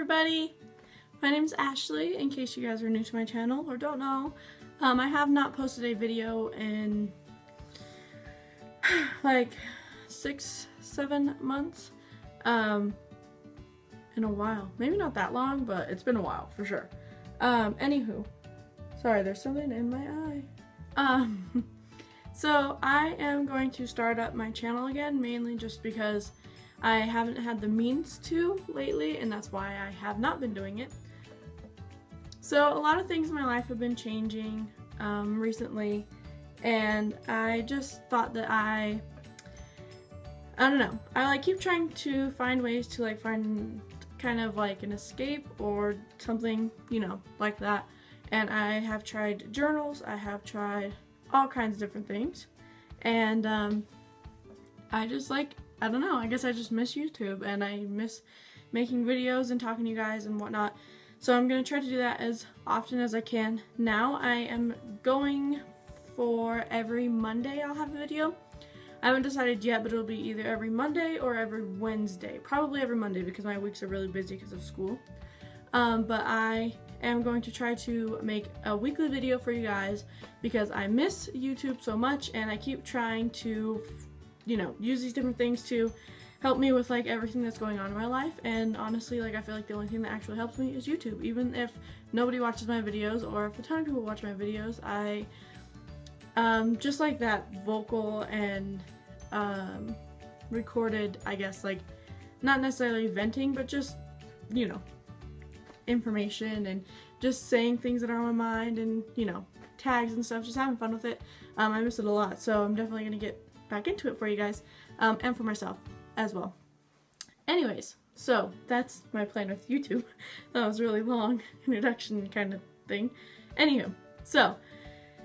everybody! My name is Ashley, in case you guys are new to my channel or don't know. I have not posted a video in like 6-7 months. In a while. Maybe not that long, but it's been a while for sure. Anywho. Sorry, there's something in my eye. So I am going to start up my channel again, mainly just because I haven't had the means to lately, and that's why I have not been doing it. So a lot of things in my life have been changing recently, and I just thought that I don't know, I keep trying to find ways to find kind of like an escape or something, you know, like that. And I have tried journals, I have tried all kinds of different things, and I just I don't know, I guess I just miss YouTube and I miss making videos and talking to you guys and whatnot. So I'm going to try to do that as often as I can. Now I am going for every Monday I'll have a video. I haven't decided yet, but it'll be either every Monday or every Wednesday. Probably every Monday because my weeks are really busy because of school. But I am going to try to make a weekly video for you guys because I miss YouTube so much, and I keep trying to, you know, use these different things to help me with everything that's going on in my life. And honestly, I feel like the only thing that actually helps me is YouTube. Even if nobody watches my videos, or if a ton of people watch my videos, I just like that vocal and recorded, I guess, not necessarily venting, but just, you know, information and just saying things that are on my mind, and, you know, tags and stuff, just having fun with it. I miss it a lot, so I'm definitely gonna get back into it for you guys, and for myself as well. Anyways, so that's my plan with YouTube. That was a really long introduction kind of thing. Anywho, so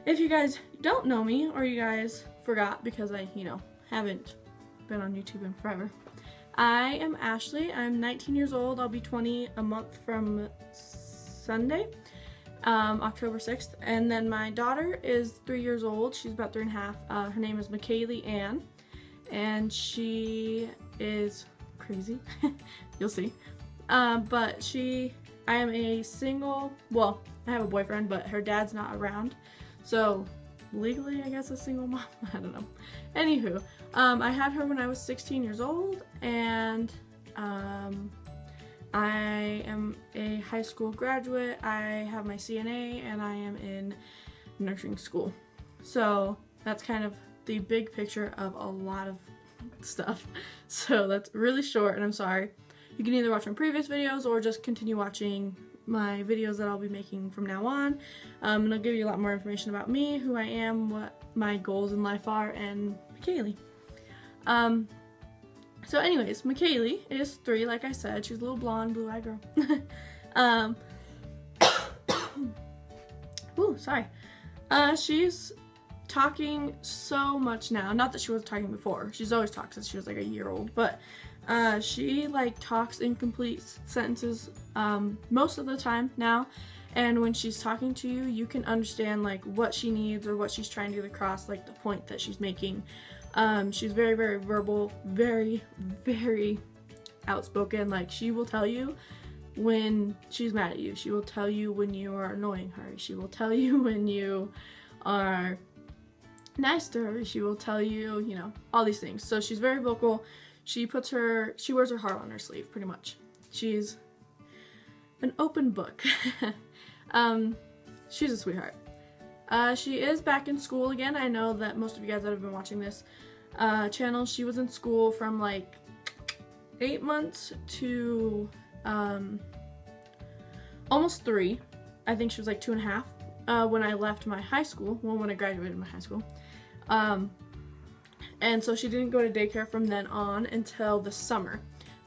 if you guys don't know me, or you guys forgot because I, you know, haven't been on YouTube in forever, I am Ashley. I'm 19 years old. I'll be 20 a month from Sunday, October 6th. And then my daughter is 3 years old. She's about 3.5. Her name is McKaylee Ann, and she is crazy. You'll see. But I am a single, well, I have a boyfriend, but her dad's not around. So legally, I guess, a single mom. I don't know. Anywho, I had her when I was 16 years old, and I am a high school graduate. I have my CNA, and I am in nursing school. So that's kind of the big picture of a lot of stuff. So that's really short, and I'm sorry. You can either watch my previous videos or just continue watching my videos that I'll be making from now on. And I'll give you a lot more information about me, who I am, what my goals in life are, and McKaylee. So anyways, McKaylee is 3, like I said. She's a little blonde, blue-eyed girl. Ooh, sorry. She's talking so much now. Not that she wasn't talking before. She's always talked since she was a year old, but she talks in complete sentences most of the time now, and when she's talking to you, you can understand what she needs or what she's trying to get across, the point that she's making. She's very, very verbal, very, very outspoken. She will tell you when she's mad at you. She will tell you when you are annoying her. She will tell you when you are nice to her. She will tell you, you know, all these things. So she's very vocal. She wears her heart on her sleeve, pretty much. She's an open book. She's a sweetheart. She is back in school again. I know that most of you guys that have been watching this channel, she was in school from 8 months to almost 3. I think she was 2.5 when I left my high school, well, when I graduated my high school. And so she didn't go to daycare from then on until the summer,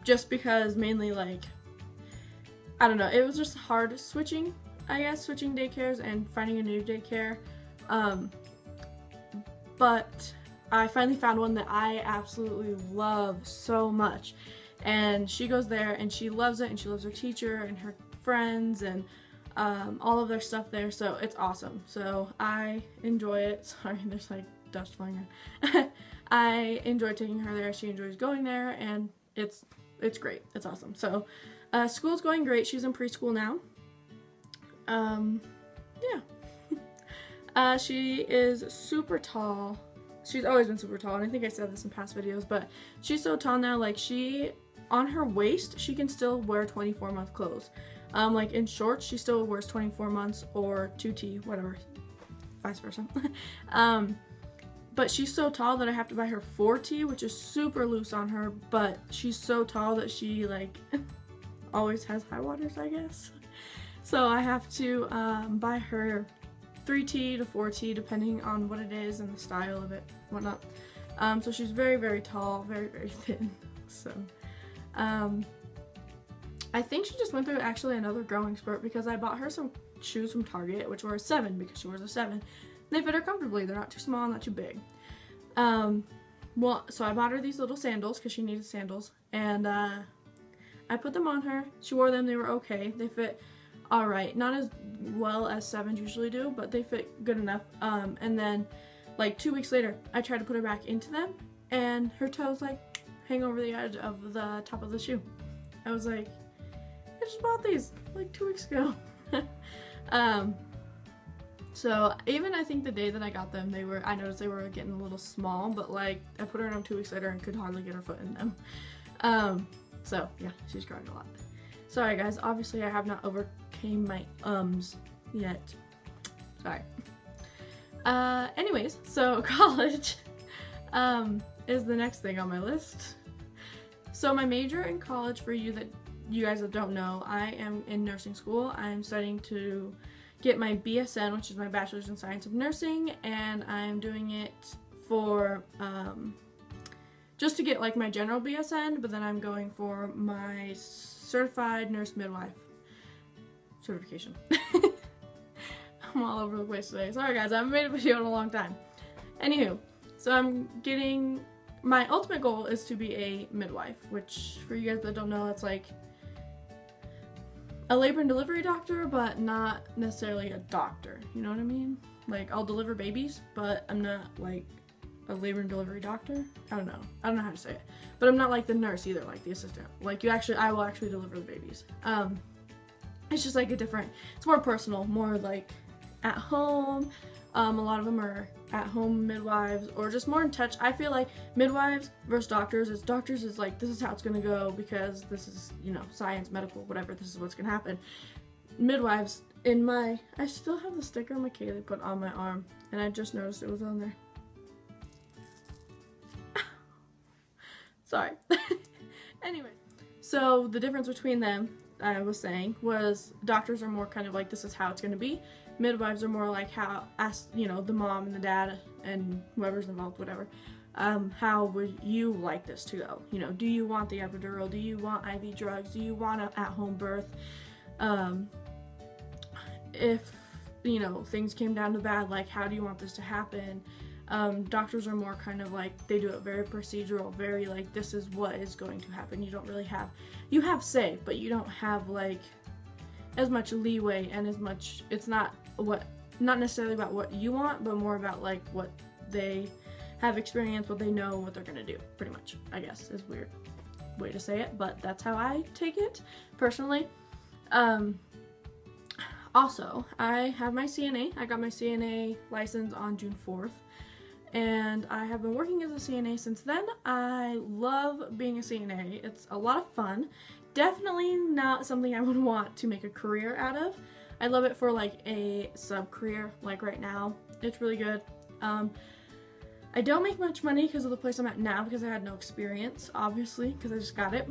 just because mainly I don't know, it was just hard switching, I guess, switching daycares and finding a new daycare. But I finally found one that I absolutely love so much, and she goes there and she loves it, and she loves her teacher and her friends and all of their stuff there, so it's awesome. So I enjoy it. Sorry, there's dust flying around. I enjoy taking her there. She enjoys going there, and it's it's great. It's awesome. So school's going great. She's in preschool now. Yeah. She is super tall. She's always been super tall, and I think I said this in past videos, but she's so tall now, like on her waist, she can still wear 24-month clothes. Like in shorts, she still wears 24 months or 2T, whatever, vice versa. But she's so tall that I have to buy her 4T, which is super loose on her, but she's so tall that she like always has high waters, I guess. So I have to buy her 3T to 4T depending on what it is and the style of it, whatnot. So she's very, very tall, very, very thin. So I think she just went through actually another growing spurt because I bought her some shoes from Target, which were a 7 because she wears a 7. They fit her comfortably. They're not too small, not too big. Well, so I bought her these little sandals because she needed sandals, and I put them on her. She wore them. They were okay. They fit all right. Not as well as 7s usually do, but they fit good enough. And then, like 2 weeks later, I tried to put her back into them, and her toes like hang over the edge of the top of the shoe. I was like, I just bought these like 2 weeks ago. So even I think the day that I got them, I noticed they were getting a little small, but like I put her in them 2 weeks later and could hardly get her foot in them. So yeah, she's growing a lot. Sorry guys, obviously I have not overcame my yet. Sorry. Anyways, so college is the next thing on my list. So my major in college, for you guys that don't know, I am in nursing school. I'm studying to get my BSN, which is my Bachelor's in Science of Nursing, and I'm doing it for just to get like my general BSN, but then I'm going for my certified nurse midwife certification. I'm all over the place today. Sorry guys, I haven't made a video in a long time. Anywho, so I'm getting, my ultimate goal is to be a midwife, which for you guys that don't know, that's like a labor and delivery doctor, but not necessarily a doctor, you know what I mean? Like, I'll deliver babies, but I'm not like a labor and delivery doctor. I don't know how to say it, but I'm not like the nurse either, like the assistant. Like I will actually deliver the babies. It's just like it's more personal, more like at home. A lot of them are at-home midwives, or just more in touch. I feel like midwives versus doctors is like, this is how it's gonna go because this is, you know, science, medical, whatever, this is what's gonna happen. Midwives, I still have the sticker McKaylee put on my arm, and I just noticed it was on there. Sorry. Anyway, so the difference between them, I was saying, was doctors are more kind of like, this is how it's gonna be. Midwives are more like you know, the mom and the dad and whoever's involved, whatever. How would you like this to go? You know, do you want the epidural? Do you want IV drugs? Do you want an at-home birth? If, you know, things came down to bad, like, how do you want this to happen? Doctors are more kind of like, they do it very procedural, very like, this is what is going to happen. You don't really you have say, but you don't have like as much leeway and as much, it's not necessarily about what you want, but more about like what they have experienced, what they know, what they're gonna do, pretty much, I guess, is a weird way to say it, but that's how I take it, personally. Also, I have my CNA. I got my CNA license on June 4th, and I have been working as a CNA since then. I love being a CNA. It's a lot of fun. Definitely not something I would want to make a career out of. I love it for like a sub-career, like right now. It's really good. I don't make much money because of the place I'm at now, because I had no experience, obviously, because I just got it.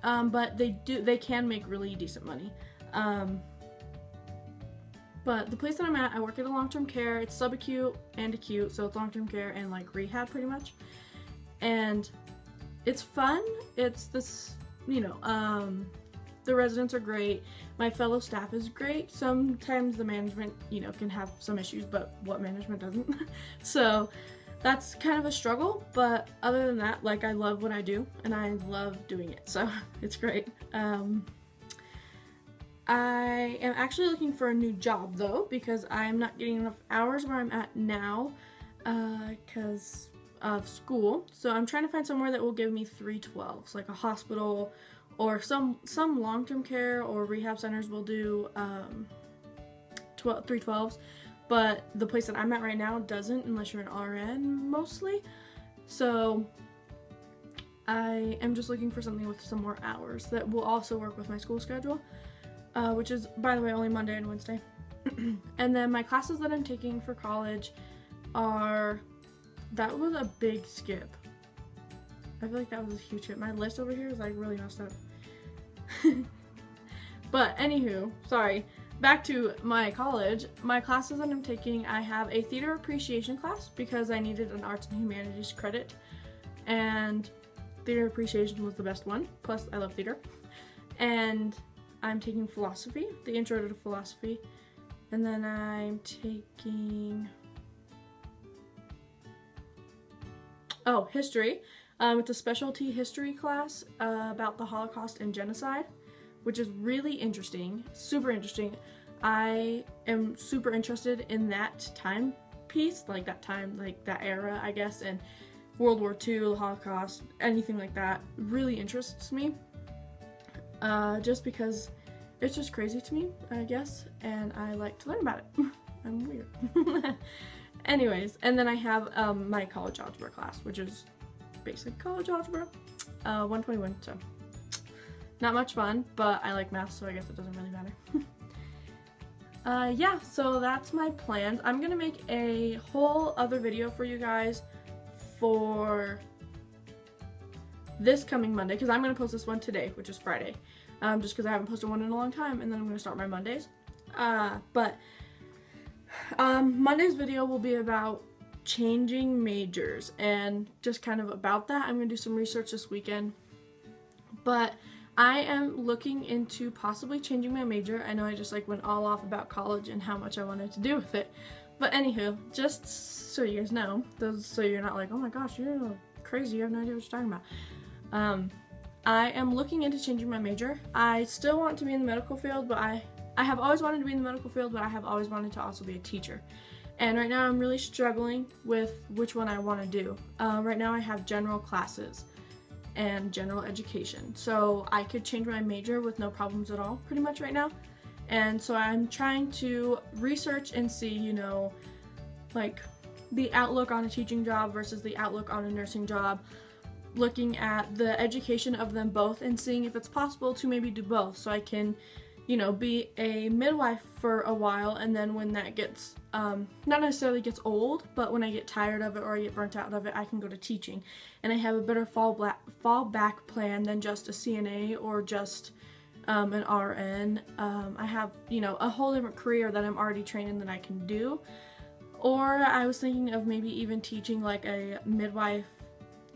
But they can make really decent money. But the place that I'm at, I work at a long-term care. It's subacute and acute, so it's long-term care and like rehab pretty much. And it's fun. It's this, you know, the residents are great. My fellow staff is great. Sometimes the management, you know, can have some issues, but what management doesn't? So that's kind of a struggle, but other than that, like, I love what I do and I love doing it, so it's great. I am actually looking for a new job though, because I'm not getting enough hours where I'm at now, because of school. So I'm trying to find somewhere that will give me 312s, like a hospital or some long-term care or rehab centers will do 312s. But the place that I'm at right now doesn't, unless you're an RN mostly. So I am just looking for something with some more hours that will also work with my school schedule, which is, by the way, only Monday and Wednesday. And then my classes that I'm taking for college are, that was a big skip. I feel like that was a huge skip. My list over here is like really messed up. But anywho, sorry. Back to my college, my classes that I'm taking, I have a theater appreciation class because I needed an arts and humanities credit, and theater appreciation was the best one, plus I love theater. And I'm taking philosophy, the intro to philosophy, and then I'm taking, history. It's a specialty history class about the Holocaust and genocide, which is really interesting, super interesting. I am super interested in that time piece, like that time, like that era, I guess, and World War II, the Holocaust, anything like that really interests me, just because it's just crazy to me, I guess, and I like to learn about it. I'm weird. Anyways, and then I have my college algebra class, which is basic college algebra, 121, so not much fun, but I like math, so I guess it doesn't really matter. Yeah, so that's my plans. I'm gonna make a whole other video for you guys for this coming Monday, because I'm gonna post this one today, which is Friday, just because I haven't posted one in a long time, and then I'm gonna start my Mondays. Monday's video will be about changing majors, and just kind of about that. I'm gonna do some research this weekend, but I am looking into possibly changing my major. I know I just like went all off about college and how much I wanted to do with it. But anywho, just so you guys know, so you're not like, oh my gosh, you're crazy, you have no idea what you're talking about. I am looking into changing my major. I still want to be in the medical field, but I have always wanted to be in the medical field, but I have always wanted to also be a teacher. And right now I'm really struggling with which one I want to do. Right now I have general classes and general education, so I could change my major with no problems at all pretty much right now. And so I'm trying to research and see, you know, like the outlook on a teaching job versus the outlook on a nursing job, looking at the education of them both and seeing if it's possible to maybe do both, so I can, you know, be a midwife for a while, and then when that gets, not necessarily gets old, but when I get tired of it or I get burnt out of it, I can go to teaching. And I have a better fallback plan than just a CNA or just an RN. I have, you know, a whole different career that I'm already trained in that I can do. Or I was thinking of maybe even teaching like a midwife,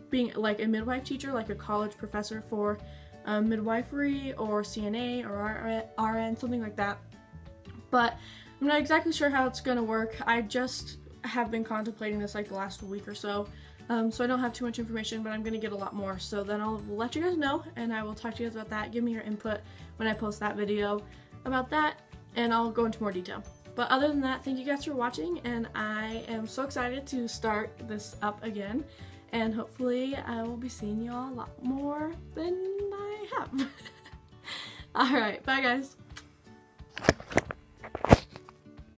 being like a midwife teacher, like a college professor for midwifery or CNA or RN, something like that. But I'm not exactly sure how it's gonna work. I just have been contemplating this like the last week or so, so I don't have too much information, but I'm gonna get a lot more. So then I'll let you guys know, and I will talk to you guys about that. Give me your input when I post that video about that, and I'll go into more detail. But other than that, thank you guys for watching, and I am so excited to start this up again. And hopefully I will be seeing you all a lot more than I have. Alright, bye guys.